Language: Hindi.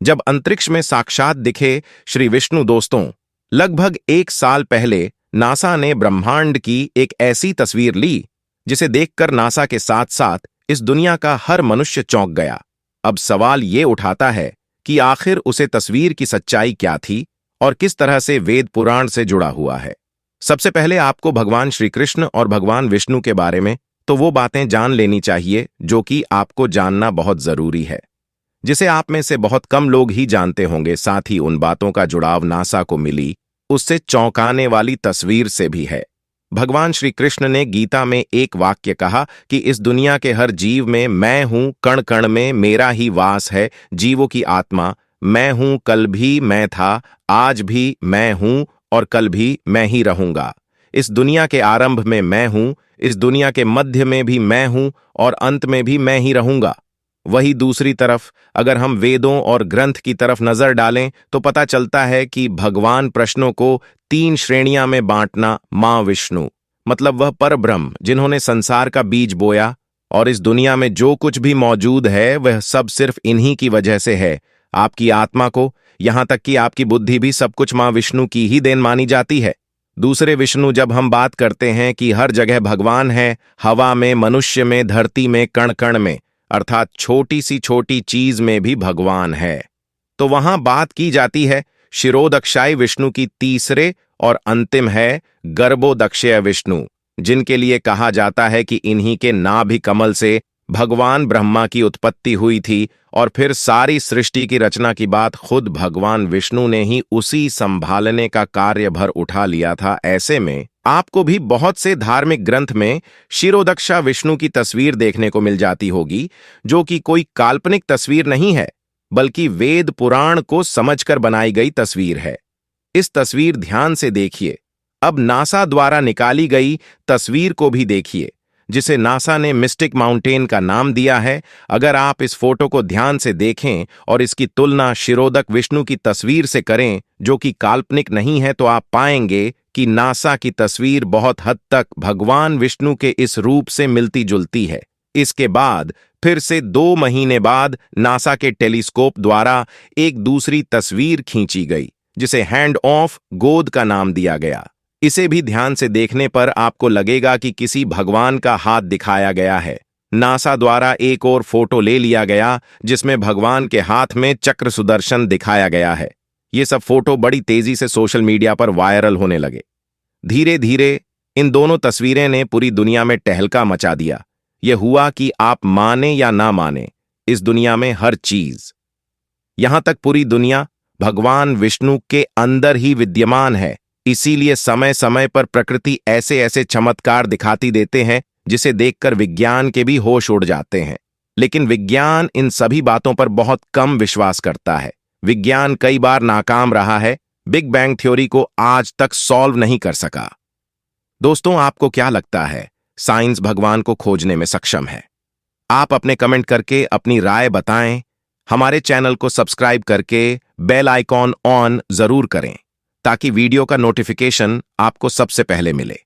जब अंतरिक्ष में साक्षात दिखे श्री विष्णु। दोस्तों, लगभग 1 साल पहले नासा ने ब्रह्मांड की एक ऐसी तस्वीर ली जिसे देखकर नासा के साथ साथ इस दुनिया का हर मनुष्य चौंक गया। अब सवाल ये उठाता है कि आखिर उसे तस्वीर की सच्चाई क्या थी और किस तरह से वेद पुराण से जुड़ा हुआ है। सबसे पहले आपको भगवान श्री कृष्ण और भगवान विष्णु के बारे में तो वो बातें जान लेनी चाहिए जो कि आपको जानना बहुत जरूरी है, जिसे आप में से बहुत कम लोग ही जानते होंगे। साथ ही उन बातों का जुड़ाव नासा को मिली उससे चौंकाने वाली तस्वीर से भी है। भगवान श्री कृष्ण ने गीता में एक वाक्य कहा कि इस दुनिया के हर जीव में मैं हूं, कण कण में मेरा ही वास है, जीवों की आत्मा मैं हूं, कल भी मैं था, आज भी मैं हूं और कल भी मैं ही रहूंगा। इस दुनिया के आरंभ में मैं हूं, इस दुनिया के मध्य में भी मैं हूं और अंत में भी मैं ही रहूंगा। वही दूसरी तरफ अगर हम वेदों और ग्रंथ की तरफ नजर डालें तो पता चलता है कि भगवान प्रश्नों को 3 श्रेणियां में बांटना। मां विष्णु मतलब वह परब्रह्म जिन्होंने संसार का बीज बोया और इस दुनिया में जो कुछ भी मौजूद है वह सब सिर्फ इन्हीं की वजह से है। आपकी आत्मा को, यहां तक कि आपकी बुद्धि भी सब कुछ मां विष्णु की ही देन मानी जाती है। दूसरे विष्णु जब हम बात करते हैं कि हर जगह भगवान है, हवा में, मनुष्य में, धरती में, कण कण में, अर्थात छोटी सी छोटी चीज में भी भगवान है, तो वहां बात की जाती है शिरोदक्षाय विष्णु की। तीसरे और अंतिम है गर्भोदक्षय विष्णु, जिनके लिए कहा जाता है कि इन्हीं के नाभि कमल से भगवान ब्रह्मा की उत्पत्ति हुई थी और फिर सारी सृष्टि की रचना की बात खुद भगवान विष्णु ने ही उसी संभालने का कार्यभार उठा लिया था। ऐसे में आपको भी बहुत से धार्मिक ग्रंथ में शिरोदक्षा विष्णु की तस्वीर देखने को मिल जाती होगी, जो कि कोई काल्पनिक तस्वीर नहीं है बल्कि वेद पुराण को समझकर बनाई गई तस्वीर है। इस तस्वीर ध्यान से देखिए। अब नासा द्वारा निकाली गई तस्वीर को भी देखिए, जिसे नासा ने मिस्टिक माउंटेन का नाम दिया है। अगर आप इस फोटो को ध्यान से देखें और इसकी तुलना शिरोदक विष्णु की तस्वीर से करें, जो कि काल्पनिक नहीं है, तो आप पाएंगे कि नासा की तस्वीर बहुत हद तक भगवान विष्णु के इस रूप से मिलती जुलती है। इसके बाद फिर से 2 महीने बाद नासा के टेलीस्कोप द्वारा एक दूसरी तस्वीर खींची गई, जिसे हैंड ऑफ गोद का नाम दिया गया। इसे भी ध्यान से देखने पर आपको लगेगा कि किसी भगवान का हाथ दिखाया गया है। नासा द्वारा एक और फोटो ले लिया गया जिसमें भगवान के हाथ में चक्र सुदर्शन दिखाया गया है। ये सब फोटो बड़ी तेजी से सोशल मीडिया पर वायरल होने लगे। धीरे धीरे इन दोनों तस्वीरें ने पूरी दुनिया में टहलका मचा दिया। यह हुआ कि आप माने या ना माने, इस दुनिया में हर चीज, यहां तक पूरी दुनिया भगवान विष्णु के अंदर ही विद्यमान है। इसीलिए समय समय पर प्रकृति ऐसे ऐसे चमत्कार दिखाती देते हैं जिसे देखकर विज्ञान के भी होश उड़ जाते हैं। लेकिन विज्ञान इन सभी बातों पर बहुत कम विश्वास करता है। विज्ञान कई बार नाकाम रहा है, बिग बैंग थ्योरी को आज तक सॉल्व नहीं कर सका। दोस्तों, आपको क्या लगता है, साइंस भगवान को खोजने में सक्षम है? आप अपने कमेंट करके अपनी राय बताएं। हमारे चैनल को सब्सक्राइब करके बेल आइकॉन ऑन जरूर करें ताकि वीडियो का नोटिफिकेशन आपको सबसे पहले मिले।